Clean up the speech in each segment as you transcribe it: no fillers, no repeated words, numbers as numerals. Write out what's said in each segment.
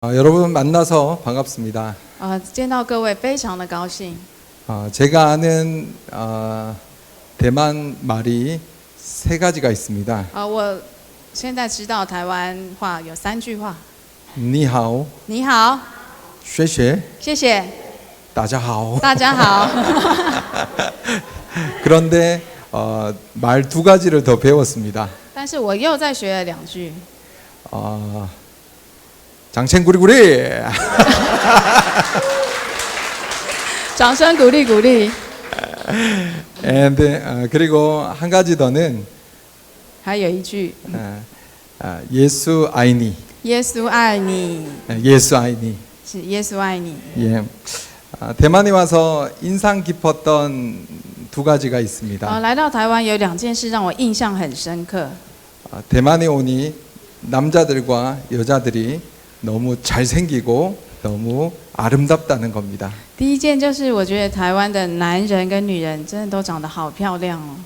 여러분 만나서 반갑습니다. 见到各位非常的高兴。 제가 아는 대만 말이 세 가지가 있습니다. 我现在知道台湾话有3句话。 니하오, 你好， 쉐쉐, 谢谢， 다자하오. 大家好。 그런데 말 두 가지를 더 배웠습니다. 但是我又再学了2句。 장첸구리구리. 掌声鼓励鼓励。 And, 그리고 한 가지 더는 还有一句， 예수 아이니. 耶稣爱你， 예수 아이니. 是耶稣爱你。 예. 대만에 와서 인상 깊었던 두 가지가 있습니다. 来到台湾有2件事让我印象很深刻。 대만에 오니 남자들과 여자들이 너무 잘생기고 너무 아름답다는 겁니다. 第一件就是我觉得台湾的男人跟女人真的都长得好漂亮哦。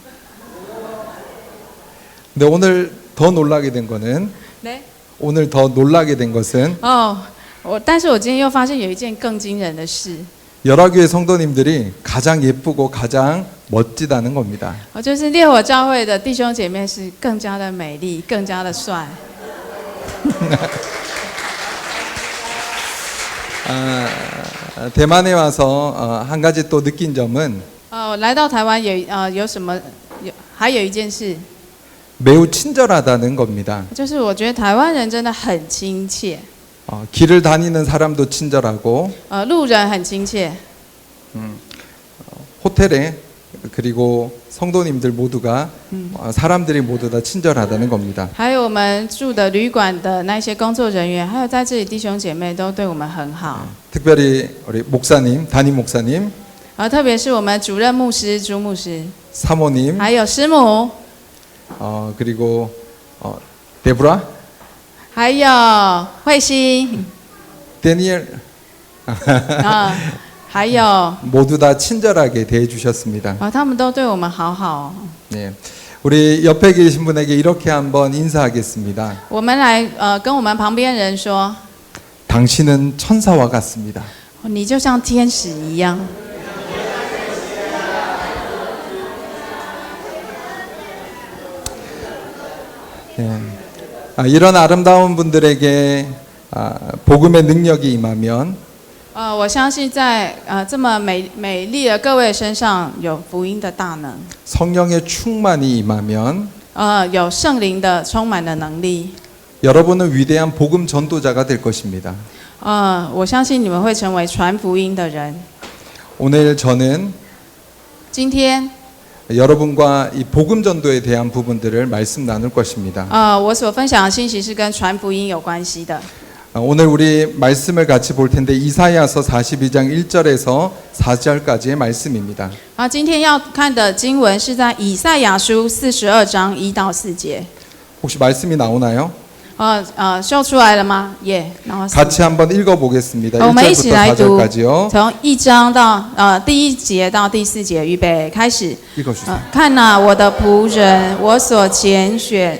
근데 오늘 더 놀라게 된 거는 对。 오늘 더 놀라게 된 것은 但是我今天又发现有一件更惊人的事。 열화교회 성도님들이 가장 예쁘고 가장 멋지다는 겁니다. 就是烈火教会的弟兄姐妹是更加的美丽，更加的帅。 대만에 와서 한 가지 또 느낀 점은 来到台湾有什么？还有一件事， 매우 친절하다는 겁니다. 就是我觉得台湾人真的很亲切， 길을 다니는 사람도 친절하고 路人很亲切， 호텔에 그리고 성도님들 모두가 사람들이 모두 다 친절하다는 겁니다. 还有我们住的旅馆的那些工作人员，还有在这里弟兄姐妹都对我们很好。 특별히 우리 목사님, 담임 목사님, 特别是我们主任牧师朱牧师， 사모님, 还有师母， 그리고 데브라, 还有慧心， 데니엘 还有 모두 다 친절하게 대해주셨습니다. 他们都对我们好好。 네, 우리 옆에 계신 분에게 이렇게 한번 인사하겠습니다. 我们来跟我们旁边人说， 당신은 천사와 같습니다. 你就像天使一样。 네. 이런 아름다운 분들에게 복음의 능력이 임하면 我相信在这么美丽的各位身上有福音的大能， 성령의 충만이 임하면 有圣灵的充满的能力。 여러분은 위대한 복음 전도자가 될 것입니다. 我相信你们会成为传福音的人。 오늘 저는 今天 여러분과 이 복음 전도에 대한 부분들을 말씀 나눌 것입니다. 我所分享的信息是跟传福音有关系的。 오늘 우리 말씀을 같이 볼 텐데 이사야서 42장 1절에서 4절까지의 말씀입니다. 今天要看的经文是在以赛亚书42章1到4节。 혹시 말씀이 나오나요? 秀出来了吗？耶、然后 같이 한번 읽어보겠습니다. 我们一起 1절부터 来读， 4절까지요. 从1章到第1节到第4节，预备开始。 읽어주세요. 看哪，我的仆人，我所拣选，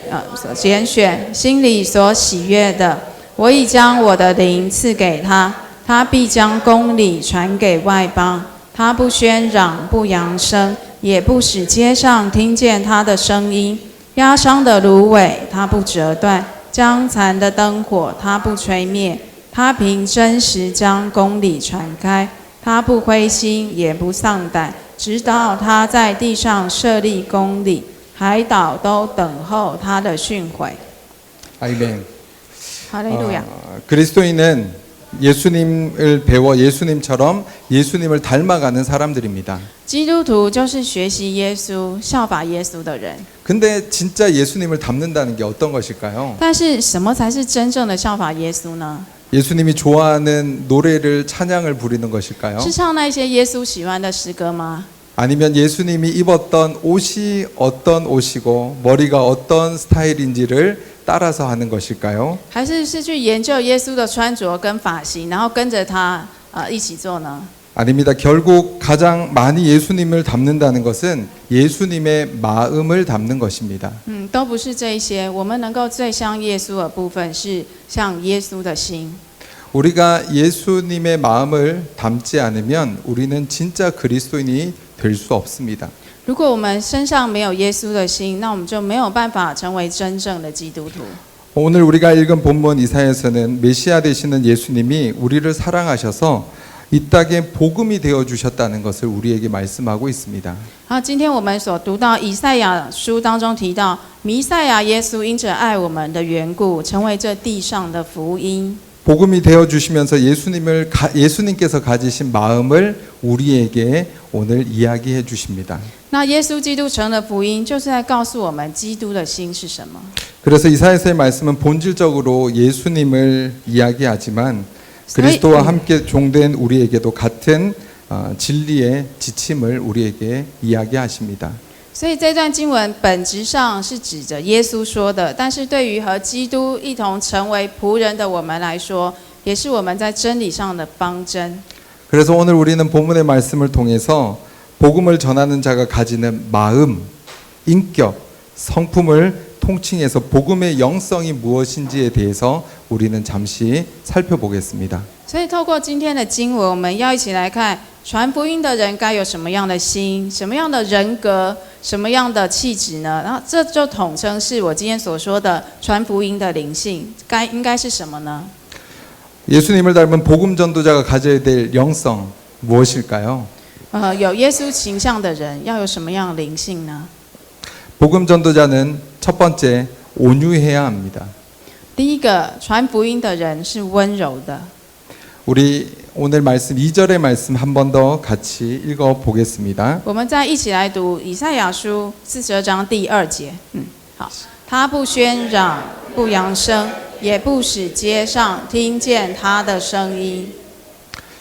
心里所喜悦的，我已将我的灵赐给他，他必将公理传给外邦。他不喧嚷，不扬声，也不使街上听见他的声音。压伤的芦苇，他不折断；将残的灯火，他不吹灭。他凭真实将公理传开，他不灰心，也不丧胆。 直到他在地上设立公理，海岛都等候他的训诲。 아멘. 哈利路亚。 그리스도인은 예수님을 배워 예수님처럼 예수님을 닮아가는 사람들입니다. 基督徒就是学习耶稣、效法耶稣的人。 근데 진짜 예수님을 닮는다는 게 어떤 것일까요? 但是什么才是真正的效法耶稣呢？ 예수님이 좋아하는 노래를 찬양을 부리는 것일까요? 是唱那些耶稣喜欢的诗歌吗？ 아니면 예수님이 입었던 옷이 어떤 옷이고 머리가 어떤 스타일인지를 따라서 하는 것일까요? 还是去研究耶稣的穿着跟发型，然后跟着他一起做呢？ 아닙니다. 결국 가장 많이 예수님을 닮는다는 것은 예수님의 마음을 닮는 것입니다. 都不是这一些。我们能够最像耶稣的部分是像耶稣的心。 우리가 예수님의 마음을 담지 않으면 우리는 진짜 그리스도인이 될 수 없습니다. 如果我们身上没有耶稣的心，那我们就没有办法成为真正的基督徒。 오늘 우리가 읽은 본문 이사야서는 메시아 되시는 예수님이 우리를 사랑하셔서 이 땅에 복음이 되어 주셨다는 것을 우리에게 말씀하고 있습니다. 好，今天我们所读到以赛亚书当中提到，弥赛亚耶稣因着爱我们的缘故，成为这地上的福音。 복음이 되어 주시면서 예수님께서 가지신 마음을 우리에게 오늘 이야기해 주십니다. 那耶稣基督成了福音，就是在告诉我们基督的心是什么。 그래서 이사야서의 말씀은 본질적으로 예수님을 이야기하지만 그리스도와 함께 종된 우리에게도 같은 진리의 지침을 우리에게 이야기하십니다. 所以这段经文本质上是指着耶稣说的，但是对于和基督一同成为仆人的我们来说，也是我们在真理上的方针。 그래서 오늘 우리는 본문의 말씀을 통해서 복음을 전하는 자가 가지는 마음, 인격, 성품을 통칭해서 복음의 영성이 무엇인지에 대해서 우리는 잠시 살펴보겠습니다. 所以透过今天的经文，我们要一起来看传福音的人该有什么样的心、什么样的人格、什么样的气质呢？然后这就统称是我今天所说的传福音的灵性，应该是什么呢？ 예수님을 닮은 복음 전도자가 가져야 될 영성 무엇일까요? 有耶稣形象的人要有什么样的灵性呢？ 복음 전도자는 첫 번째 온유해야 합니다. 第一个，传福音的人是温柔的。 우리 오늘 말씀 2절의 말씀 한 번 더 같이 읽어 보겠습니다. 我们再一起来读以赛亚书42章第2节。好，他不喧嚷，不扬声，也不使街上听见他的声音。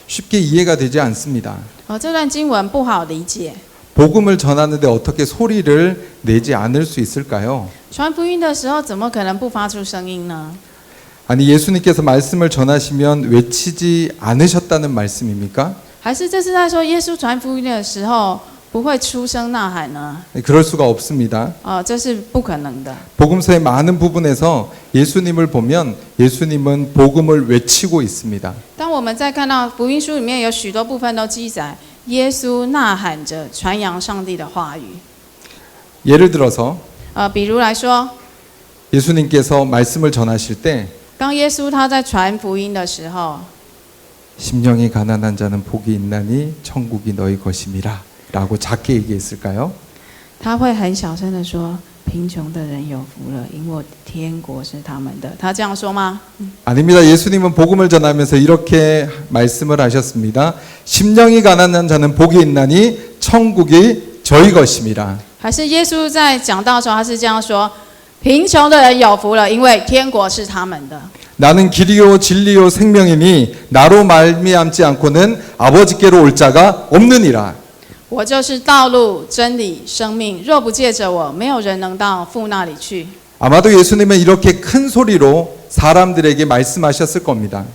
쉽게 이해가 되지 않습니다. 这段经文不好理解。 복음을 전하는데 어떻게 소리를 내지 않을 수 있을까요? 传福音的时候，怎么可能不发出声音呢？ 아니 예수님께서 말씀을 전하시면 외치지 않으셨다는 말씀입니까? 还是这是在说耶稣传福音的时候不会出声呐喊呢？ 그럴 수가 없습니다. 这是不可能的。 복음서의 많은 부분에서 예수님을 보면 예수님은 복음을 외치고 있습니다. 当我们在看到福音书里面有许多部分都记载耶稣呐喊着传扬上帝的话语。 예를 들어서 比如来说， 예수님께서 말씀을 전하실 때 当耶稣他在传福音的时候， 심령이 가난한 자는 복이 있나니 천국이 너희 것임이라 라고 작게 얘기했을까요? 他会很小声的说：“贫穷的人有福了，因为天国是他们的。”他这样说吗？ 아닙니다. 예수님은 복음을 전하면서 이렇게 말씀을 하셨습니다. 심령이 가난한 자는 복이 있나니 천국이 저희 것임이라. 还是耶稣在讲道的时候，他是这样说：“贫穷的人有福了，因为天国是他们的。” 나는 길이요 진리요 생명이니 나로 말미암지 않고는 아버지께로 올 자가 없느니라. 我就是道路、真理、生命，若不借着我，没有人能到父那里去。 아마도 예수님은 이렇게 큰 소리로 사람들에게 말씀하셨을 겁니다.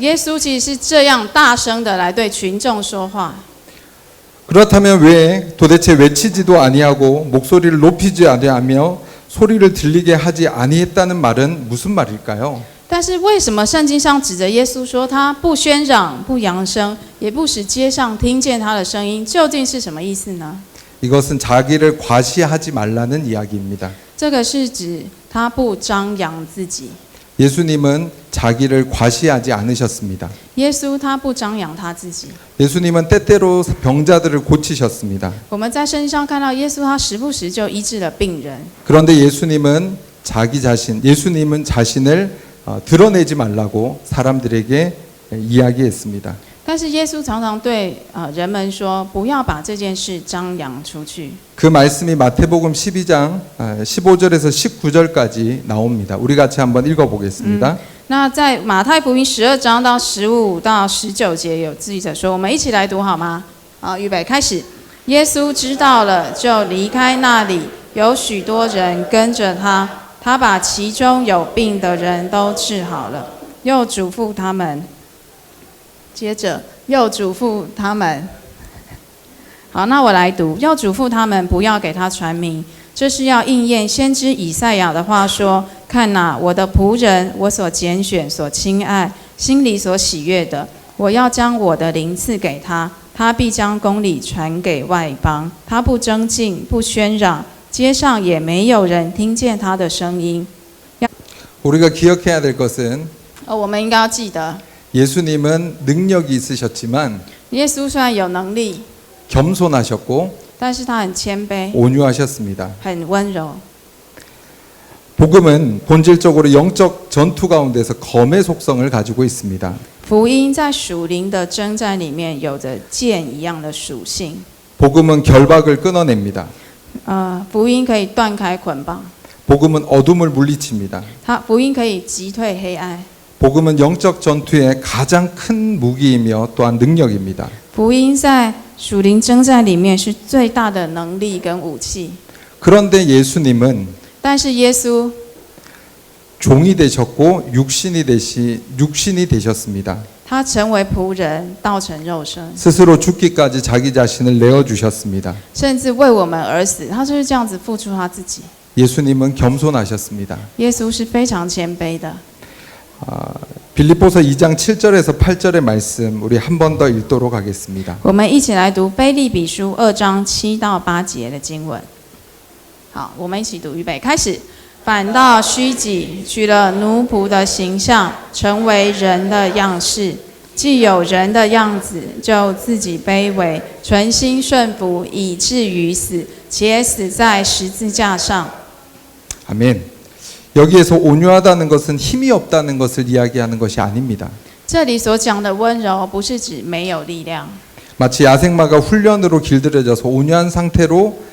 耶稣其实是这样大声的来对群众说话。 그렇다면 왜 도대체 외치지도 아니하고 목소리를 높이지 아니하며 소리를 들리게 하지 아니했다는 말은 무슨 말일까요? 但是为什么圣经上指着耶稣说他不喧嚷、不扬声，也不使街上听见他的声音，究竟是什么意思呢？ 이것은 자기를 과시하지 말라는 이야기입니다. 这个是指他不张扬自己。 예수님은 자기를 과시하지 않으셨습니다. 耶稣他不张扬他自己。 예수님은 때때로 병자들을 고치셨습니다. 我们在圣经上看到耶稣他时不时就医治了病人， 그런데 예수님은 예수님은 자신을 드러내지 말라고 사람들에게 이야기했습니다. 但是耶稣常常对人们说，不要把这件事张扬出去。 그 말씀이 마태복음 12장 15절에서 19절까지 나옵니다. 우리 같이 한번 읽어보겠습니다. 那在马太福音12章到15到19节有记者说，我们一起来读好吗？好，预备开始。耶稣知道了，就离开那里，有许多人跟着他，他把其中有病的人都治好了，又嘱咐他们。接着又嘱咐他们，好，那我来读，要嘱咐他们不要给他传名，这是要应验先知以赛亚的话说：看哪，我的仆人，我所拣选、所亲爱，心里所喜悦的。我要将我的灵赐给他，他必将公理传给外邦。他不争竞，不喧嚷，街上也没有人听见他的声音。 우리가 기억해야 될 것은 我们应该要记得， 예수님은 능력이 있으셨지만 耶稣虽然有能力， 겸손하셨고 但是他很谦卑， 온유하셨습니다. 很温柔。 복음은 본질적으로 영적 전투 가운데서 검의 속성을 가지고 있습니다. 福音在属灵的征战里面有着剑一样的属性。 복음은 결박을 끊어냅니다. 福音可以断开捆绑， 복음은 어둠을 물리칩니다. 福音可以击退黑暗。 복음은 영적 전투의 가장 큰 무기이며 또한 능력입니다. 福音在属灵征战里面是最大的能力跟武器。 그런데 예수님은 但是耶稣 종이 되셨고 육신이 되셨습니다. 他成为仆人，道成肉身， 스스로 죽기까지 자기 자신을 내어 주셨습니다. 甚至为我们而死。他就是这样子付出他自己。 예수님은 겸손하셨습니다. 耶稣是非常谦卑的。 빌립보서 2장 7절에서 8절의 말씀 우리 한 번 더 읽도록 하겠습니다. 我们一起来读腓立比书2章7到8节的经文。好，我们一起读，预备，开始。反倒虚己，取了奴仆的形象，成为人的样式。既有人的样子，就自己卑微，存心顺服，以至于死，且死在十字架上。 아멘. 여기에서 온유하다는 것은 힘이 없다는 것을 이야기하는 것이 아닙니다. 这里所讲的温柔，不是指没有力量， 마치 야생마가 훈련으로 길들여져서 온유한 상태로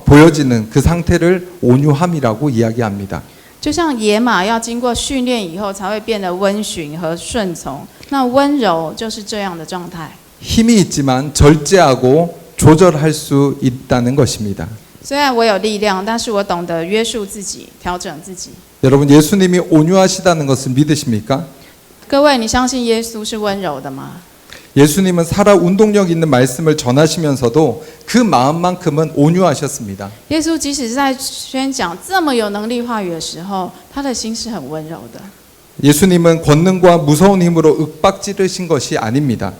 보여지는 그 상태를 온유함이라고 이야기합니다. 就像野马要经过训练以后才会变得温驯和顺从，那温柔就是这样的状态。 힘이 있지만 절제하고 조절할 수 있다는 것입니다. 虽然我有力量，但是我懂得约束自己，调整自己。 여러분 예수님이 온유하시다는 것을 믿으십니까? 各位，你相信耶稣是温柔的吗？ 예수님은 살아 운동력 있는 말씀을 전하시면서도 그 마음만큼은 온유하셨습니다. 耶稣即使在宣讲这么有能力话语的时候，他的心是很温柔的。 예수님은 권능과 무서운 힘으로 윽박지르신 것이 아닙니다.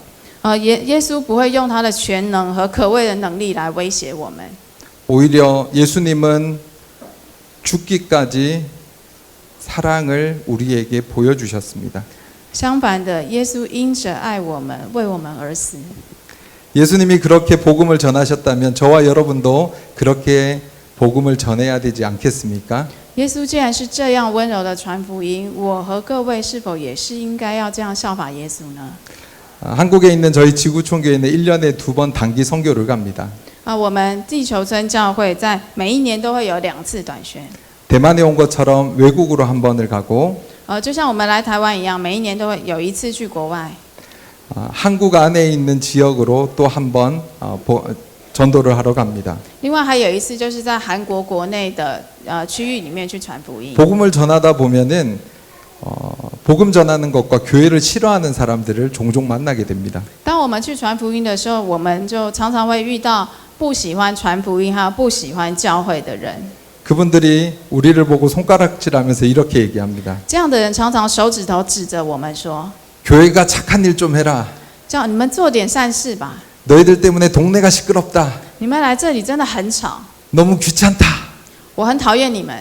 耶稣不会用他的全能和可畏的能力来威胁我们。 오히려 예수님은 죽기까지 사랑을 우리에게 보여주셨습니다. 相反的，耶稣因着爱我们，为我们而死。 예수님이 그렇게 복음을 전하셨다면 저와 여러분도 그렇게 복음을 전해야 되지 않겠습니까? 耶稣既然是这样温柔的传福音，我和各位是否也是应该要这样效法耶稣呢？ 한국에 있는 저희 지구촌교회는 1년에 2번 단기 선교를 갑니다. 我们地球村教会在每一年都会有2次短宣。 대만에 온 것처럼 외국으로 한 번을 가고 就像我们来台湾一样，每一年都会有1次去国外。 한국 안에 있는 지역으로 또 한 번 전도를 하러 갑니다. 另外还有一次就是在韩国国内的区域里面去传福音。 복음을 전하다 보면은 복음 전하는 것과 교회를 싫어하는 사람들을 종종 만나게 됩니다. 当我们去传福音的时候，我们就常常会遇到不喜欢传福音还有不喜欢教会的人。 그분들이 우리를 보고 손가락질하면서 이렇게 얘기합니다. 这样的人常常手指头指着我们说 교회가 착한 일 좀 해라. 叫你们做点善事吧， 너희들 때문에 동네가 시끄럽다. 你们来这里真的很吵， 너무 귀찮다. 我很讨厌你们。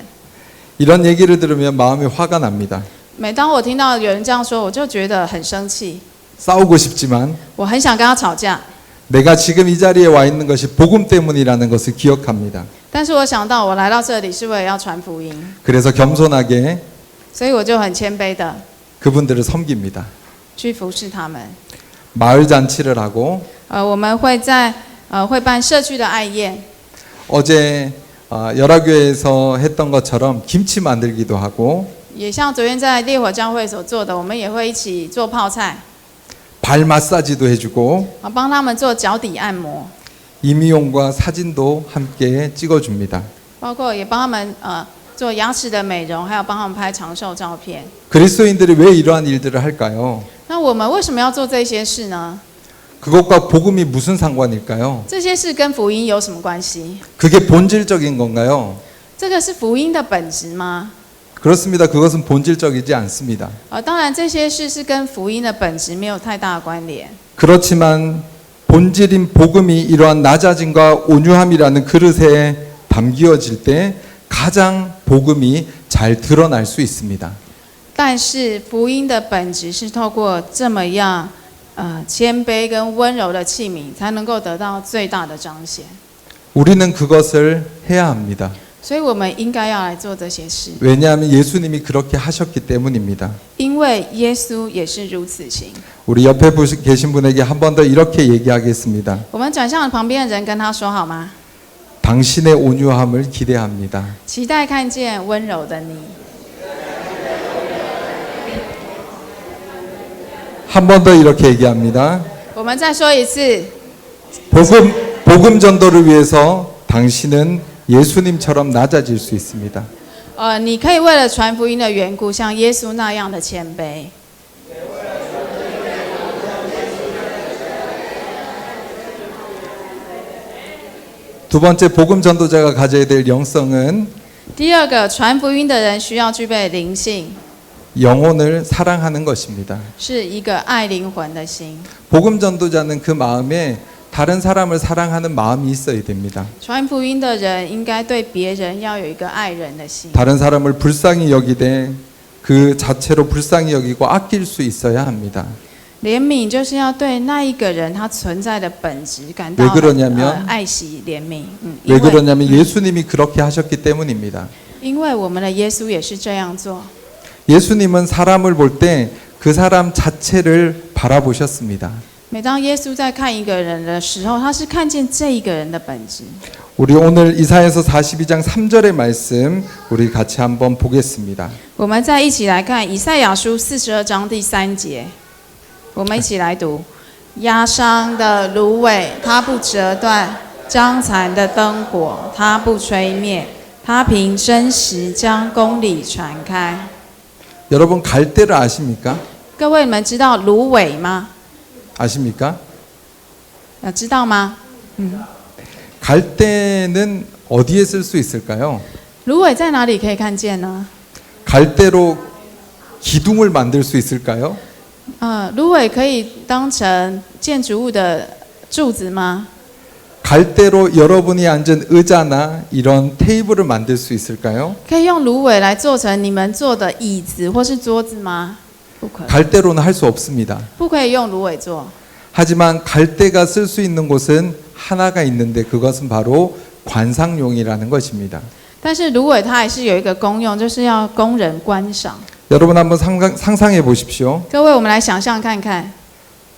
이런 얘기를 들으면 마음이 화가 납니다. 每当我听到有人这样说，我就觉得很生气， 싸우고 싶지만 我很想跟他吵架。 내가 지금 이 자리에 와 있는 것이 복음 때문이라는 것을 기억합니다. 但是我想到我来到这里是为了要传福音， 그래서 겸손하게 所以我就很谦卑的 그분들을 섬깁니다. 去服侍他们。 마을 잔치를 하고 我们会会办社区的爱宴， 어제 열화교회에서 했던 것처럼 김치 만들기도 하고 也像昨天在烈火教会所做的，我们也会一起做泡菜， 발 마사지도 해주고 帮他们做脚底按摩， 임의용과 사진도 함께 찍어줍니다. 包括也帮他们做牙齿的美容，还有帮他们拍长寿照片。 그리스도인들이 왜 이러한 일들을 할까요? 那我们为什么要做这些事呢？ 그것과 복음이 무슨 상관일까요? 这些事跟福音有什么关系？ 그게 본질적인 건가요? 这个是福音的本质吗？ 그렇습니다. 그것은 본질적이지 않습니다. 当然这些事是跟福音的本质没有太大的关联。 그렇지만 본질인 복음이 이러한 낮아짐과 온유함이라는 그릇에 담기어질 때 가장 복음이 잘 드러날 수 있습니다. 但是福音的本质是透过这么样谦卑跟温柔的器皿，才能够得到最大的彰显。 우리는 그것을 해야 합니다. 所以我们应该要来做这些事， 왜냐하면 예수님이 그렇게 하셨기 때문입니다. 因为耶稣也是如此行。 우리 옆에 계신 분에게 한 번 더 이렇게 얘기하겠습니다. 我们转向旁边的人，跟他说好吗？ 당신의 온유함을 기대합니다. 期待看见温柔的你。 한 번 더 이렇게 얘기합니다. 我们再说一次， 복음 전도를 위해서 당신은 예수님처럼 낮아질 수 있습니다. 你可以为了传福音的缘故，像耶稣那样的谦卑。 두 번째 복음 전도자가 가져야 될 영성은 第二个，传福音的人需要具备灵性， 영혼을 사랑하는 것입니다. 是一个爱灵魂的心。 복음 전도자는 그 마음에 다른 사람을 사랑하는 마음이 있어야 됩니다. 传福音的人应该对别人要有一个爱人的心， 다른 사람을 불쌍히 여기되 그 자체로 불쌍히 여기고 아낄 수 있어야 합니다. 怜悯就是要对那一个人他存在的本质感到 왜 그러냐면 爱惜怜悯。왜 그러냐면 예수님이 그렇게 하셨기 때문입니다. 因为我们的耶稣也是这样做。 예수님은 사람을 볼 때 그 사람 자체를 바라보셨습니다. 每当耶稣在看一个人的时候，他是看见这一个人的本质。 우리 오늘 이사야서 42장 3절의 말씀 우리 같이 한번 보겠습니다. 我们再一起来看以赛亚书42章第3节，我们一起来读：压伤的芦苇，它不折断；将残的灯火，它不吹灭。它凭真实将公理传开。 여러분 갈대를 아십니까? 各位，你们知道芦苇吗？ 아십니까? 知道吗？ 갈대는 어디에 쓸 수 있을까요? 芦苇在哪里可以看见呢？ 갈대로 기둥을 만들 수 있을까요? 芦苇可以当成建筑物的柱子吗？ 갈대로 여러분이 앉은 의자나 이런 테이블을 만들 수 있을까요? 可以用芦苇来做成你们坐的椅子或是桌子吗？不可以， 갈대로는 할 수 없습니다. 不可以用芦苇做。 하지만 갈대가 쓸 수 있는 곳은 하나가 있는데 그것은 바로 관상용이라는 것입니다. 但是芦苇它还是有一个功用，就是要供人观赏。 여러분 한번 상상해 보십시오. 各位，我们来想象看看，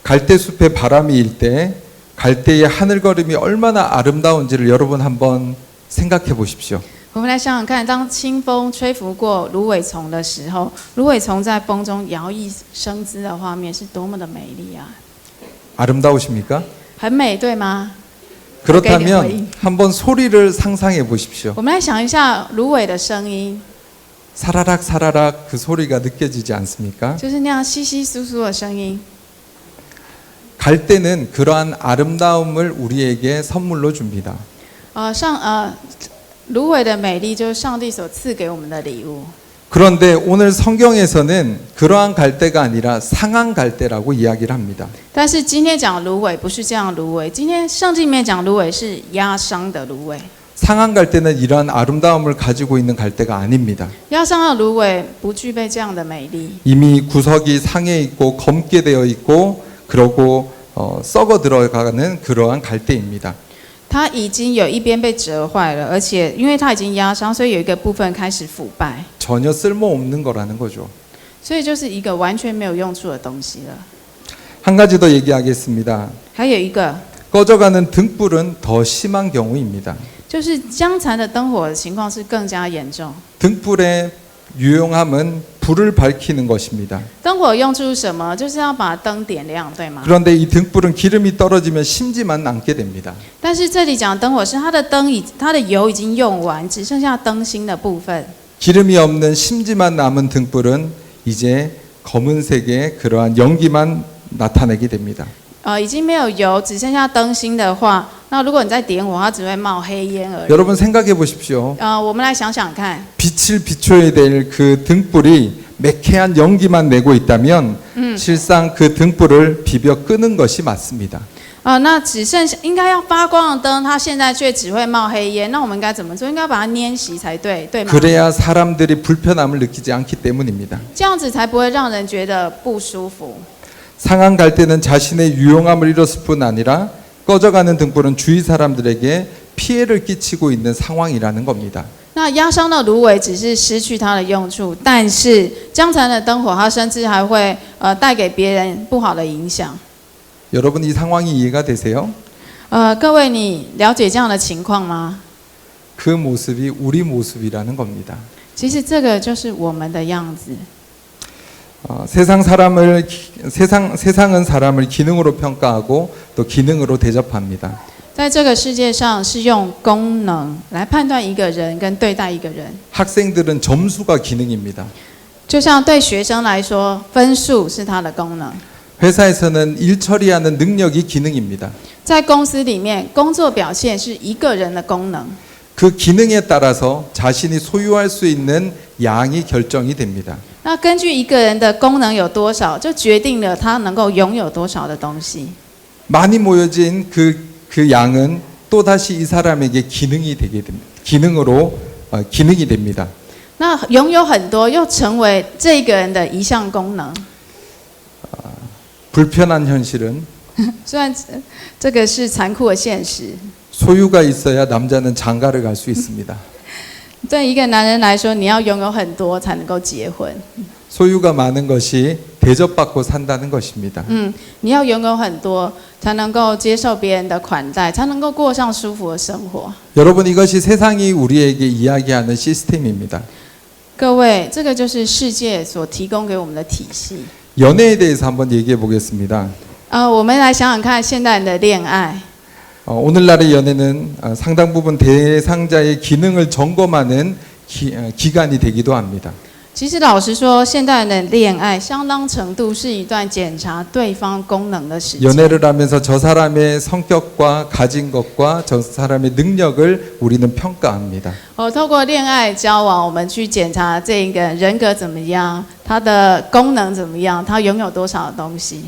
갈대숲에 바람이 일 때 갈대의 하늘걸음이 얼마나 아름다운지를 여러분 한번 생각해 보십시오. 我们来想想看，当清风吹拂过芦苇丛的时候，芦苇丛在风中摇曳生姿的画面是多么的美丽啊！ 아름다우십니까? 很美，对吗？ 그렇다면 한번 소리를 상상해 보십시오. 我们来想一下芦苇的声音， 사라락 사라락 그 소리가 느껴지지 않습니까? 就是那样稀稀疏疏的声音。 갈대는 그러한 아름다움을 우리에게 선물로 줍니다. 芦苇的美丽就是上帝所赐给我们的礼物。 그런데 오늘 성경에서는 그러한 갈대가 아니라 상한 갈대라고 이야기를 합니다. 但是今天讲芦苇不是这样芦苇，今天圣经里面讲芦苇是压伤的芦苇。 상한 갈대는 이러한 아름다움을 가지고 있는 갈대가 아닙니다. 压伤的芦苇不具备这样的美丽， 이미 구석이 상해 있고 검게 되어 있고 그러고 썩어 들어가는 그러한 갈대입니다. 它已经有一边被折坏了，而且因为它已经压伤，所以有一个部分开始腐败， 전혀 쓸모없는 거라는 거죠. 所以就是一个完全没有用处的东西了。 한 가지 더 얘기하겠습니다. 还有一个 꺼져가는 등불은 더 심한 경우입니다. 就是将残的灯火的情况是更加严重。 등불의 유용함은 불을 밝히는 것입니다. 灯火用处是什么？就是要把灯点亮，对吗？ 그런데 이 등불은 기름이 떨어지면 심지만 남게 됩니다. 但是这里讲灯火是它的油已经用完，只剩下灯芯的部分。 기름이 없는 심지만 남은 등불은 이제 검은색의 그러한 연기만 나타내게 됩니다. 已经没有油，只剩下灯芯的话，那如果你再点火，它只会冒黑烟而已。 여러분 생각해 보십시오. 我们来想想看， 빛을 비춰야 될 그 등불이 매캐한 연기만 내고 있다면 실상 그 등불을 비벼 끄는 것이 맞습니다. 那只剩下应该要发光的灯，它现在却只会冒黑烟，那我们应该怎么做？应该把它拈熄才对，对吗？ 그래야 사람들이 불편함을 느끼지 않기 때문입니다. 这样子才不会让人觉得不舒服。 상한 갈 때는 자신의 유용함을 잃었을 뿐 아니라 꺼져가는 등불은 주위 사람들에게 피해를 끼치고 있는 상황이라는 겁니다. 那压伤的芦苇只是失去它的用处，但是将残的灯火，它甚至还会带给别人不好的影响。 여러분 이 상황이 이해가 되세요? 各位，你了解这样的情况吗？ 그 모습이 우리 모습이라는 겁니다. 其实这个就是我们的样子。 세상은 사람을 기능으로 평가하고 또 기능으로 대접합니다. 在这个世界上，是用功能来判断一个人跟对待一个人。 학생들은 점수가 기능입니다. 就像对学生来说，分数是他的功能； 회사에서는 일 처리하는 능력이 기능입니다. 在公司里面，工作表现是一个人的功能。 그 기능에 따라서 자신이 소유할 수 있는 양이 결정이 됩니다. 那根据一个人的功能有多少，就决定了他能够拥有多少的东西。 많이 모여진 그 양은 또다시 이 사람에게 기능이 되게 됩니다. 기능이 됩니다. 那拥有很多，又成为这个人的一项功能。 불편한 현실은 虽然这个是残酷的现实， 소유가 있어야 남자는 장가를 갈 수 있습니다. 对一个男人来说，你要拥有很多才能够结婚。 소유가 많은 것이 대접받고 산다는 것입니다. 你要拥有很多，才能够接受别人的款待，才能够过上舒服的生活。 여러분 이것이 세상이 우리에게 이야기하는 시스템입니다. 各位，这个就是世界所提供给我们的体系。 연애에 대해서 한번 얘기해 보겠습니다. 我们来想想看，现代人的恋爱。 오늘날의 연애는 상당 부분 대상자의 기능을 점검하는 기간이 되기도 합니다. 其实老实说，现代人的恋爱相当程度是一段检查对方功能的时间。 연애를 하면서 저 사람의 성격과 가진 것과 저 사람의 능력을 우리는 평가합니다. 透过恋爱交往，我们去检查这个人格怎么样，他的功能怎么样，他拥有多少的东西。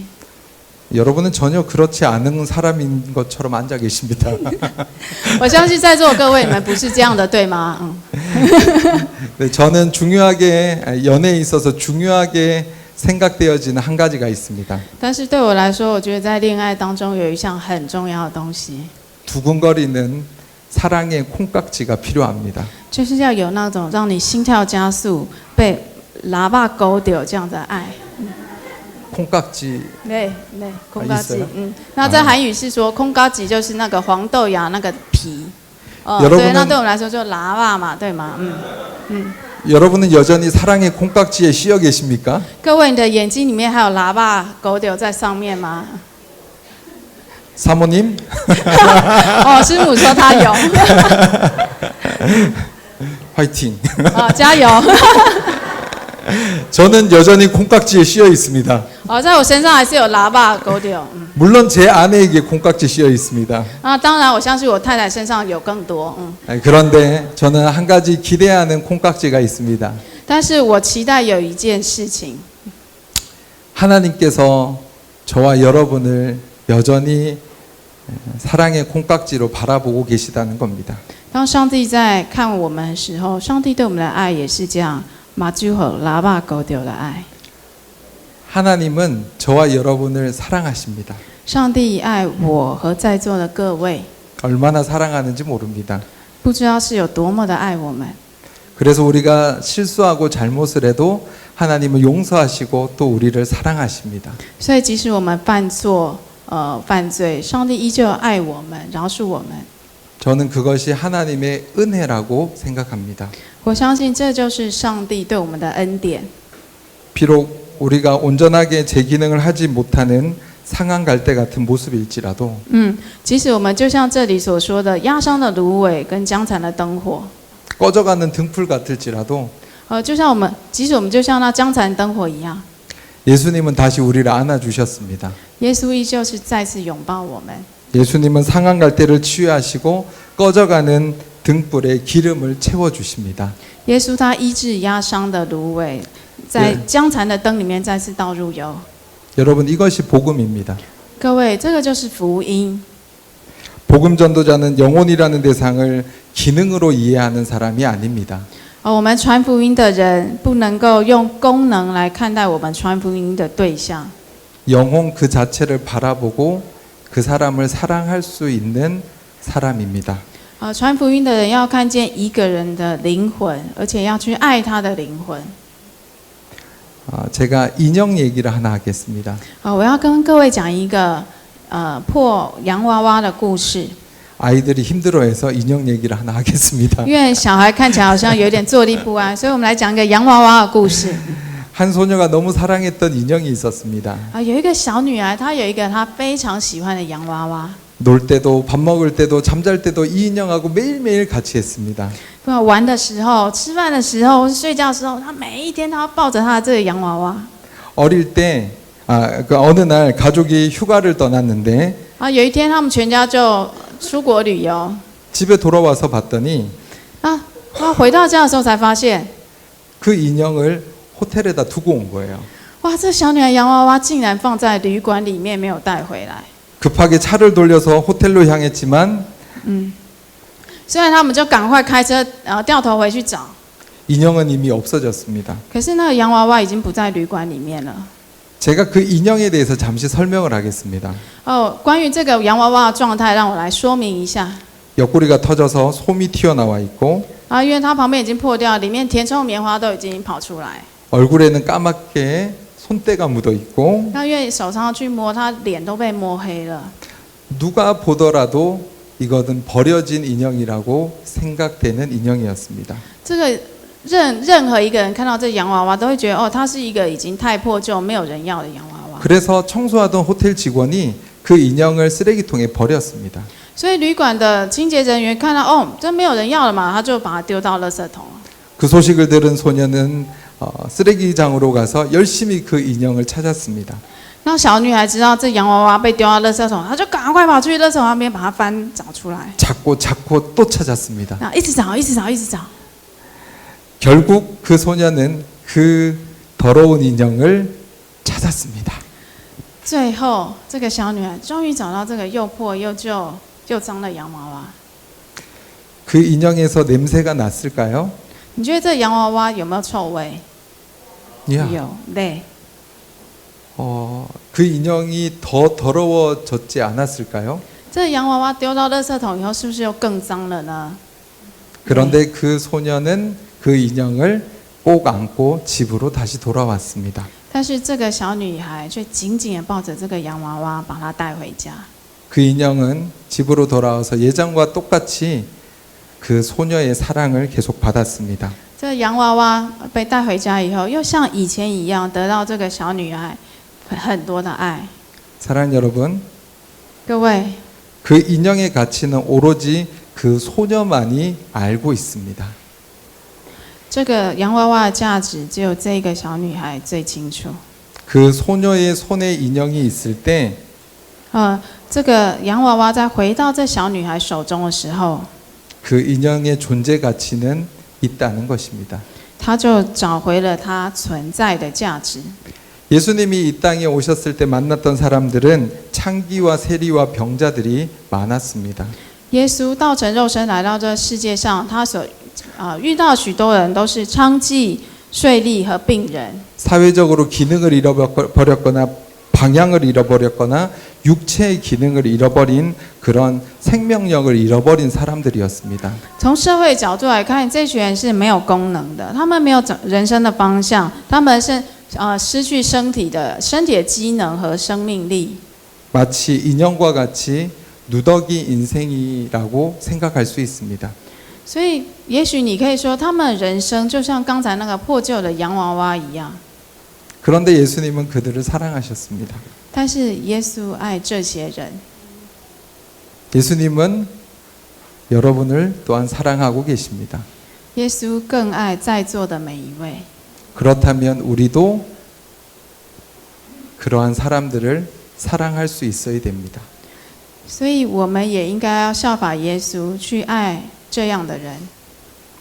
여러분은 전혀 그렇지 않은 사람인 것처럼 앉아 계십니다. 我相信在座各位，你们不是这样的，对吗？ 네, 저는 중요하게 연애에 있어서 중요하게 생각되어지는 한 가지가 있습니다. 但是对我来说，我觉得在恋爱当中有一项很重要的东西， 두근거리는 사랑의 콩깍지가 필요합니다. 就是要有那种让你心跳加速、被喇叭勾掉这样的爱。 콩깍지 对，空嘎吉 있어요 ，那在韩语是说空嘎吉就是那个黄豆芽那个皮， 여러분은 对，那对我们来说就喇叭嘛，对吗？ 여러분은 여전히 사랑의 콩깍지에 씌어 계십니까? 各位，你的眼睛里面还有喇叭勾丢在上面吗？ 사모님 师母说他有， 화이팅. 加油！ 저는 여전히 콩깍지에 씌어 있습니다. 在我身上还是有喇叭勾丢。 물론 제 아내에게 콩깍지 씌어 있습니다. 当然，我相信我太太身上有更多。 그런데 저는 한 가지 기대하는 콩깍지가 있습니다. 但是我期待有一件事情， 하나님께서 저와 여러분을 여전히 사랑의 콩깍지로 바라보고 계시다는 겁니다. 当上帝在看我们的时候，上帝对我们的爱也是这样。 马祖和喇叭勾丢的爱， 하나님은 저와 여러분을 사랑하십니다. 上帝爱我和在座的各位， 얼마나 사랑하는지 모릅니다. 不知道是有多么的爱我们。 그래서 우리가 실수하고 잘못을 해도 하나님은 용서하시고 또 우리를 사랑하십니다. 所以即使我们犯错、犯罪，上帝依旧爱我们，饶恕我们。 저는 그것이 하나님의 은혜라고 생각합니다. 我相信这就是上帝对我们的恩典。 비록 우리가 온전하게 제 기능을 하지 못하는 상한 갈대 같은 모습일지라도 即使我们就像这里所说的压伤的芦苇跟将残的灯火， 꺼져가는 등불 같을지라도 就像我们，即使我们就像那将残灯火一样， 예수님은 다시 우리를 안아주셨습니다. 耶稣依旧是再次拥抱我们。 예수님은 상한 갈대를 치유하시고 꺼져가는 등불에 기름을 채워 주십니다. 耶稣他医治压伤的芦苇，在将残的灯里面再次倒入油。 여러분 이것이 복음입니다. 各位，这个就是福音。 복음 전도자는 영혼이라는 대상을 기능으로 이해하는 사람이 아닙니다. 我们传福音的人不能够用功能来看待我们传福音的对象。 영혼 그 자체를 바라보고 그 사람을 사랑할 수 있는 사람입니다. 传福音的人要看见一个人的灵魂，而且要去爱他的灵魂。 제가 인형 얘기를 하나 하겠습니다. 我要跟各位讲一个破洋娃娃的故事。 아이들이 힘들어해서 인형 얘기를 하나 하겠습니다. 因为小孩看起来好像有点坐立不安，所以我们来讲一个洋娃娃的故事。 한 소녀가 너무 사랑했던 인형이 있었습니다. 有一个小女孩，她有一个她非常喜欢的洋娃娃。 놀 때도 밥 먹을 때도 잠잘 때도 이 인형하고 매일매일 같이 했습니다. 玩的时候、吃饭的时候、睡觉的时候，她每一天她抱着她的这个洋娃娃。 어릴 때 어느 날 가족이 휴가를 떠났는데 有一天他们全家就出国旅游。 집에 돌아와서 봤더니 回到家的时候才发现， 그 인형을 호텔에다 두고 온 거예요. 哇，这小女孩洋娃娃竟然放在旅馆里面，没有带回来。 급하게 차를 돌려서 호텔로 향했지만 虽然他们就赶快开车，掉头回去找， 인형은 이미 없어졌습니다. 可是那个洋娃娃已经不在旅馆里面了。 제가 그 인형에 대해서 잠시 설명을 하겠습니다. 关于这个洋娃娃的状态，让我来说明一下。 옆구리가 터져서 솜이 튀어나와 있고 因为它旁边已经破掉，里面填充棉花都已经跑出来。 얼굴에는 까맣게 손때가 묻어 있고 因为手上去摸，她脸都被摸黑了。 누가 보더라도 이것은 버려진 인형이라고 생각되는 인형이었습니다. 这个任何一个人看到这洋娃娃，都会觉得它是一个已经太破旧、没有人要的洋娃娃。 그래서 청소하던 호텔 직원이 그 인형을 쓰레기통에 버렸습니다. 所以旅馆的清洁人员看到这没有人要了嘛，他就把它丢到垃圾桶了。 그 소식을 들은 소녀는 쓰레기장으로 가서 열심히 그 인형을 찾았습니다. 那小女孩知道这洋娃娃被丢到垃圾桶，她就赶快跑去垃圾桶那边把它找出来。 찾고 또 찾았습니다. 一直找，一直找，一直找。 결국 그 소녀는 그 더러운 인형을 찾았습니다. 最后，这个小女孩终于找到这个又破又旧又脏的洋娃娃。 그 인형에서 냄새가 났을까요? 你觉得这洋娃娃有没有臭味？ 야, 有，对。 그 인형이 더 더러워졌지 않았을까요? 这洋娃娃丢到垃圾桶以后，是不是又更脏了呢？ 그런데 그 소녀는 그 인형을 꼭 안고 집으로 다시 돌아왔습니다. 但是这个小女孩却紧紧地抱着这个洋娃娃，把它带回家。 그 인형은 집으로 돌아와서 예전과 똑같이 그 소녀의 사랑을 계속 받았습니다. 这洋娃娃被带回家以后，又像以前一样，得到这个小女孩很多的爱。 사랑하는 여러분, 各位， 그 인형의 가치는 오로지 그 소녀만이 알고 있습니다. 这个洋娃娃的价值只有这个小女孩最清楚。 그 소녀의 손에 인형이 있을 때 这个洋娃娃在回到这小女孩手中的时候， 그 인형의 존재 가치는 있다는 것입니다. 她就找回了她存在的价值。 예수님이 이 땅에 오셨을 때 만났던 사람들은 창기와 세리와 병자들이 많았습니다. 耶稣道成肉身来到这世界上，他所遇到许多人都是娼妓、税吏和病人。 사회적으로 기능을 잃어버렸거나 방향을 잃어버렸거나 육체의 기능을 잃어버린 그런 생명력을 잃어버린 사람들이었습니다. 从社会角度来看，这群人是没有功能的，他们没有人生的方向，他们是失去身体的机能和生命力。 마치 인형과 같이 누더기 인생이라고 생각할 수 있습니다. 所以，也许你可以说，他们人生就像刚才那个破旧的洋娃娃一样。 그런데 예수님은 그들을 사랑하셨습니다. 但是耶稣爱这些人， 예수님은 여러분을 또한 사랑하고 계십니다. 耶稣更爱在座的每一位。 그렇다면 우리도 그러한 사람들을 사랑할 수 있어야 됩니다. 所以我们也应该要效法耶稣，去爱这样的人。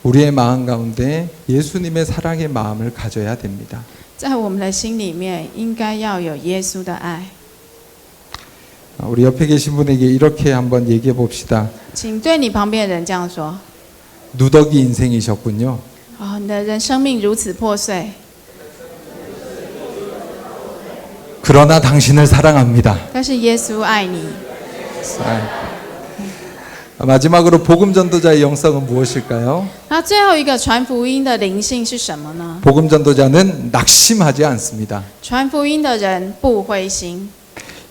우리의 마음 가운데 예수님의 사랑의 마음을 가져야 됩니다. 在我们的心里面，应该要有耶稣的爱。 우리 옆에 계신 분에게 이렇게 한번 얘기해 봅시다. 请对你旁边的人这样说： 누더기 인생이셨군요. 哦，你的人生命如此破碎， 그러나 당신을 사랑합니다. 但是耶稣爱你。 마지막으로 복음 전도자의 영성은 무엇일까요? 那最后一个传福音的灵性是什么呢？ 복음 전도자는 낙심하지 않습니다. 传福音的人不灰心。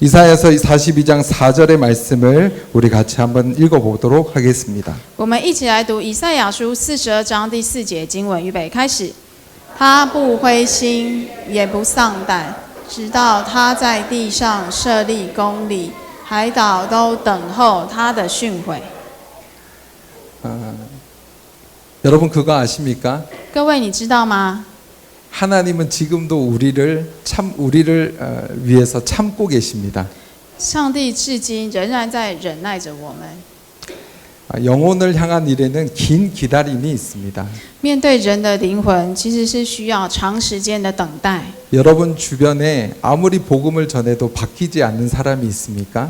이사야서 42장 4절의 말씀을 우리 같이 한번 읽어보도록 하겠습니다. 我们一起来读以赛亚书42章第4节经文，预备开始。他不灰心，也不丧胆，直到他在地上设立公理，海岛都等候他的训诲。 여러분 그거 아십니까? 各位，你知道吗？ 하나님은 지금도 우리를 위해서 참고 계십니다. 上帝至今仍然在忍耐着我们。 영혼을 향한 일에는 긴 기다림이 있습니다. 面对人的灵魂，其实是需要长时间的等待。 여러분 주변에 아무리 복음을 전해도 바뀌지 않는 사람이 있습니까?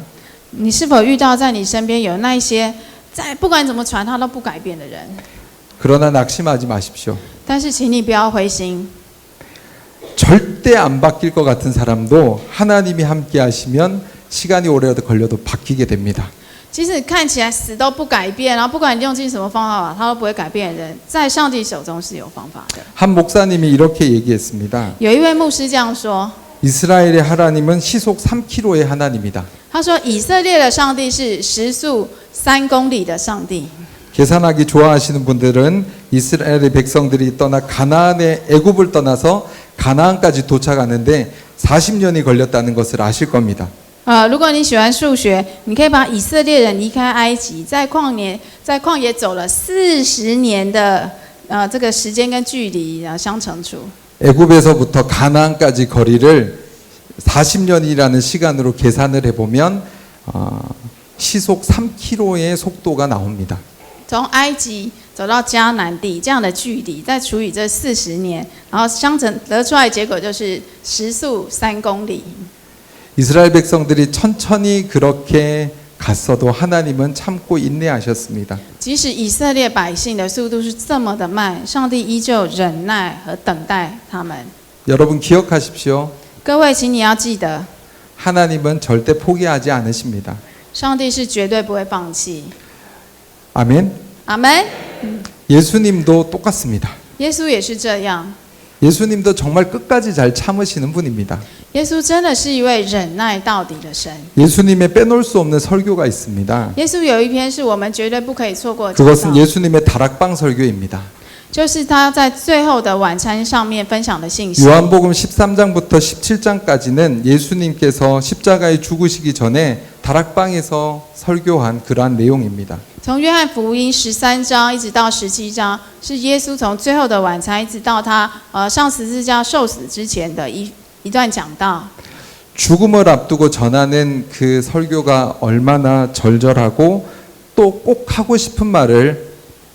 你是否遇到在你身边有那一些在不管怎么传他都不改变的人？ 그러나 낙심하지 마십시오. 但是请你不要灰心， 절대 안 바뀔 것 같은 사람도 하나님이 함께 하시면 시간이 오래 걸려도 바뀌게 됩니다. 即使看起来死都不改变，然后不管你用尽什么方法，他都不会改变的人，在上帝手中是有方法的。 한 목사님이 이렇게 얘기했습니다. 有一位牧师这样说， 이스라엘의 하나님은 시속 3km의 하나님이다. 他说以色列的上帝是时速3公里的上帝。 계산하기 좋아하시는 분들은 이스라엘의 백성들이 떠나 가나안의 애굽을 떠나서 가나안까지 도착하는데 40년이 걸렸다는 것을 아실 겁니다. 如果你喜欢数学，你可以把以色列人离开埃及，在旷野走了40年的这个时间跟距离，然后相乘除。 애굽에서부터 가나안까지 거리를 40년이라는 시간으로 계산을 해보면 시속 3km의 속도가 나옵니다. 从埃及走到迦南地这样的距离，再除以这40年，然后相乘得出来结果就是时速3公里。 이스라엘 백성들이 천천히 그렇게 갔어도 하나님은 참고 인내하셨습니다. 即使以色列百姓的速度是这么的慢，上帝依旧忍耐和等待他们。 여러분 기억하십시오. 各位，请你要记得， 하나님은 절대 포기하지 않으십니다. 上帝是绝对不会放弃。 아멘. 阿门。 예수님도 똑같습니다. 耶稣也是这样。 예수님도 정말 끝까지 잘 참으시는 분입니다. 耶稣真的是一位忍耐到底的神。 예수님의 빼놓을 수 없는 설교가 있습니다. 耶稣有一篇是我们绝对不可以错过的讲 그것은 道， 예수님의 다락방 설교입니다. 就是他在最后的晚餐上面分享的信息。 요한복음 13장부터 17장까지는 예수님께서 십자가에 죽으시기 전에 다락방에서 설교한 그러한 내용입니다. 从约翰福音13章一直到17章，是耶稣从最后的晚餐一直到他上十字架受死之前的一段讲道。 죽음을 앞두고 전하는 그 설교가 얼마나 절절하고 또 꼭 하고 싶은 말을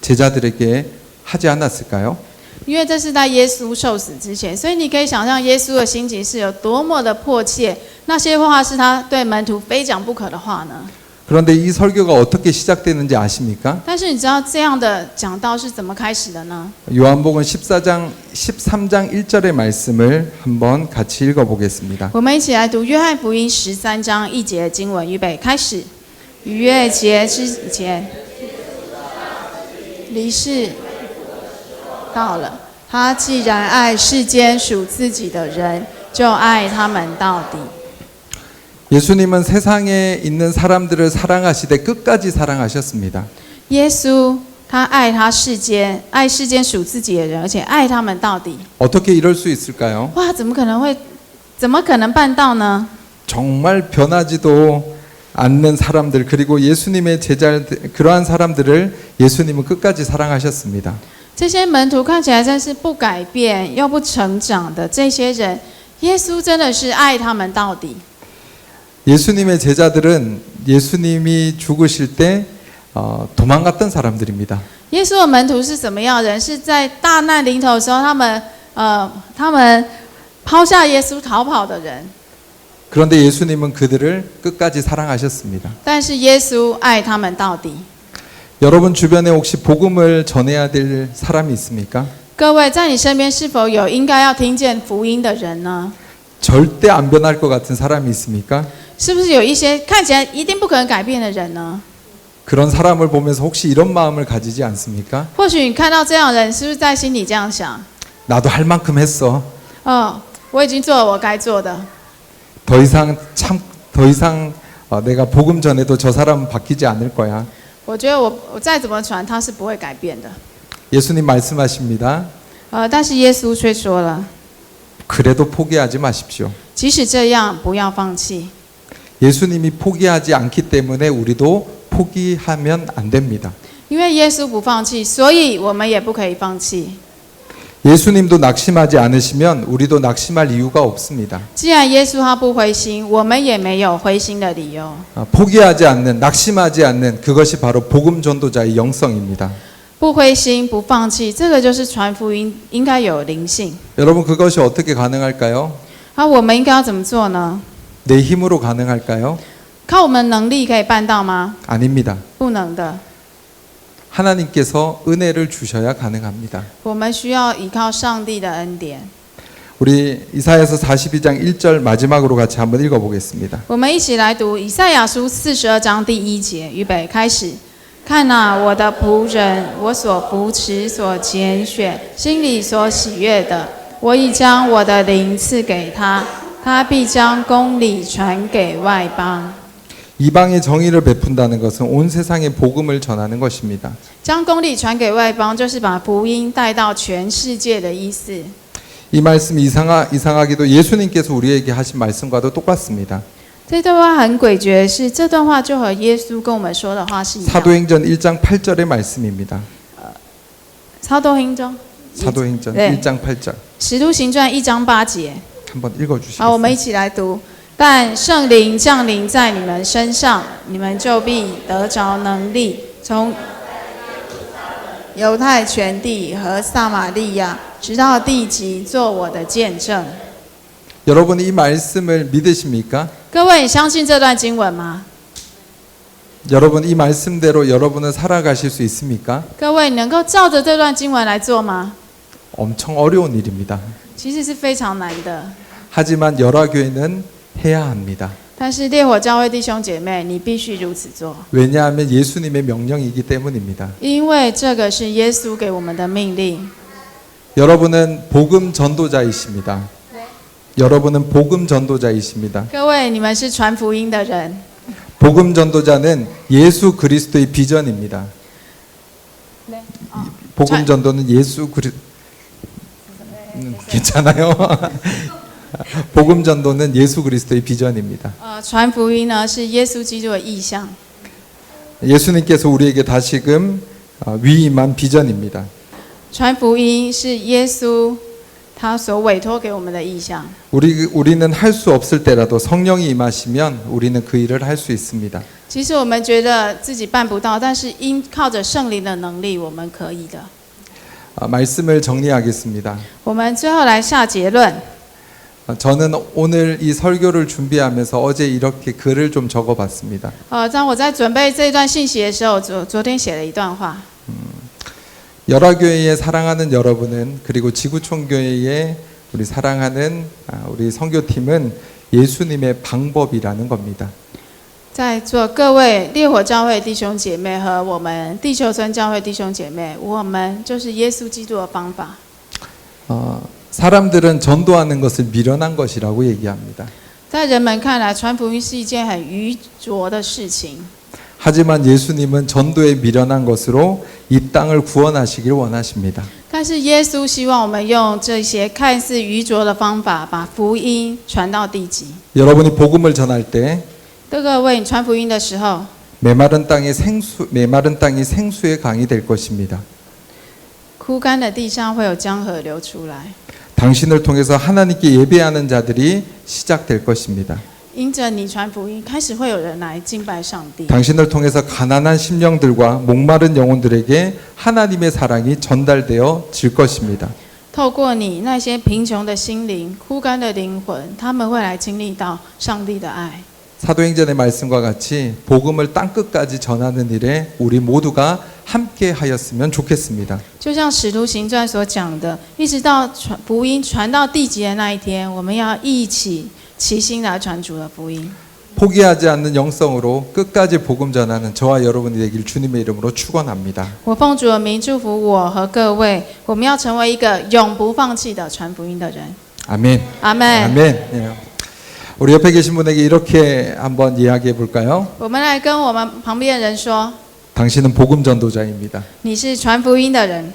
제자들에게 하지 않았을까요? 因为这是在耶稣受死之前，所以你可以想象耶稣的心情是有多么的迫切。那些话是他对门徒非讲不可的话呢？ 그런데 이 설교가 어떻게 시작되는지 아십니까? 但是你知道这样的讲道是怎么开始的呢？ 요한복음 13장 1절의 말씀을 한번 같이 읽어보겠습니다. 我们一起来读约翰福音13章1节的经文，预备开始。逾越节之前，离世到了。他既然爱世间属自己的人，就爱他们到底。 예수님은 세상에 있는 사람들을 사랑하시되 끝까지 사랑하셨습니다. 耶稣他爱世间属自己的人，而且爱他们到底。 어떻게 이럴 수 있을까요? 哇，怎么可能办到呢？ 정말 변하지도 않는 사람들 그리고 예수님의 제자들 그러한 사람들을 예수님은 끝까지 사랑하셨습니다. 这些门徒看起来真是不改变又不成长的这些人，耶稣真的是爱他们到底。 예수님의 제자들은 예수님이 죽으실 때 도망갔던 사람들입니다. 耶稣的门徒是怎么样的人？是在大难临头的时候，他们抛下耶稣逃跑的人。 그런데 예수님은 그들을 끝까지 사랑하셨습니다. 但是耶稣爱他们到底。 여러분 주변에 혹시 복음을 전해야 될 사람이 있습니까? 各位，在你身边是否有应该要听见福音的人呢？ 절대 안 변할 것 같은 사람이 있습니까? 是不是有一些看起来一定不可能改变的人呢？ 그런 사람을 보면서 혹시 이런 마음을 가지지 않습니까? 或许你看到这样的人，是不是在心里这样想？ 나도 할 만큼 했어. 我已经做了我该做的， 더 이상 내가 복음 전해도 저 사람은 바뀌지 않을 거야. 我觉得我再怎么传，他是不会改变的。 예수님 말씀하십니다. 但是耶稣却说了， 그래도 포기하지 마십시오. 即使这样，不要放弃。 예수님이 포기하지 않기 때문에 우리도 포기하면 안 됩니다. 因为耶稣不放弃，所以我们也不可以放弃。 예수님도 낙심하지 않으시면 우리도 낙심할 이유가 없습니다. 既然耶稣他不灰心，我们也没有灰心的理由。 포기하지 않는, 낙심하지 않는 그것이 바로 복음 전도자의 영성입니다. 不灰心，不放弃，这个就是传福音应该有灵性。 여러분 그것이 어떻게 가능할까요? 我们应该要怎么做呢？ 내 힘으로 가능할까요? 靠我们能力可以办到吗？ 아닙니다. 不能的。 하나님께서 은혜를 주셔야 가능합니다. 我们需要依靠上帝的恩典。 우리 이사야서 42장 1절 마지막으로 같이 한번 읽어보겠습니다. 我们一起来读以赛亚书42章第1节，预备开始。看哪，我的仆人，我所扶持、所拣选，心里所喜悦的，我已将我的灵赐给他，他必将公理传给外邦。 이방의 정의를 베푼다는 것은 온 세상에 복음을 전하는 것입니다. 将公理传给外邦，就是把福音带到全世界的意思。 이 말씀이 이상하게도 예수님께서 우리에게 하신 말씀과도 똑같습니다. 这段话很诡谲，是这段话就和耶稣跟我们说的话是一样。 사도행전 1장 8절의 말씀입니다. 操动行中， 사도행전 네. 1장 8절. 使徒行传1章8节。 한번 好，我 읽어주시겠습니다. 们一起来读。但圣灵降临在你们身上，你们就必得着能力，从犹太全地和撒玛利亚，直到地极，做我的见证。 여러분 이 말씀을 믿으십니까? 各位，你相信这段经文吗？ 여러분 이 말씀대로 여러분은 살아가실 수 있습니까? 各位，你能够照着这段经文来做吗？ 엄청 어려운 일입니다. 其实是非常难的。 하지만 열화교회는 해야 합니다. 但是烈火教会弟兄姐妹，你必须如此做， 왜냐하면 예수님의 명령이기 때문입니다. 因为这个是耶稣给我们的命令。 여러분은 복음 전도자이십니다. 여러분은 복음 전도자이십니다. 各位，你们是传福音的人。 복음 전도자는 예수 그리스도의 비전입니다. 복음 전도는 예수 그리스도 괜찮아요. 복음 전도는 예수 그리스도의 비전입니다. 传福音呢是耶稣基督的意象。 예수님께서 우리에게 다시금 위임한 비전입니다. 传福音是耶稣他所委托给我们的意象。 우리는 할 수 없을 때라도 성령이 임하시면 우리는 그 일을 할 수 있습니다. 其实我们觉得自己办不到，但是因靠着圣灵的能力，我们可以的。 말씀을 정리하겠습니다. 我们最后来下结论。 저는 오늘 이 설교를 준비하면서 어제 이렇게 글을 좀 적어봤습니다. 当我在准备这一段信息的时候，昨天写了一段话。 열화교회에 사랑하는 여러분은 그리고 지구촌교회에 우리 사랑하는 우리 선교팀은 예수님의 방법이라는 겁니다. 在座各位烈火教会弟兄姐妹和我们地球村教会弟兄姐妹，我们就是耶稣基督的方法。 사람들은 전도하는 것을 미련한 것이라고 얘기합니다. 在人们看来，传福音是一件很愚拙的事情。 하지만 예수님은 전도에 미련한 것으로 이 땅을 구원하시길 원하십니다. 但是耶稣希望我们用这些看似愚拙的方法，把福音传到地极。 여러분이 복음을 전할 때 各位，你传福音的时候， 메마른 땅이 생수의 강이 될 것입니다. 枯干的地上会有江河流出来。 당신을 통해서 하나님께 예배하는 자들이 시작될 것입니다. 因着你传福音，开始会有人来敬拜上帝。 당신을 통해서 가난한 심령들과 목마른 영혼들에게 하나님의 사랑이 전달되어 질 것입니다. 透过你那些贫穷的心灵、枯干的灵魂，他们会来经历到上帝的爱。 사도행전의 말씀과 같이 복음을 땅끝까지 전하는 일에 우리 모두가 함께 하였으면 좋겠습니다. 就像《使徒行传》所讲的，一直到福音传到地极的那一天，我们要一起齐心来传主的福音。 포기하지 않는 영성으로 끝까지 복음 전하는 저와 여러분이 되길 주님의 이름으로 축원합니다. 我奉主的名祝福我和各位，我们要成为一个永不放弃的传福音的人。 아멘. 아멘. 아멘. 예. 우리 옆에 계신 분에게 이렇게 한번 이야기해 볼까요? 我们来跟我们旁边的人说， 당신은 복음 전도자입니다. 你是传福音的人。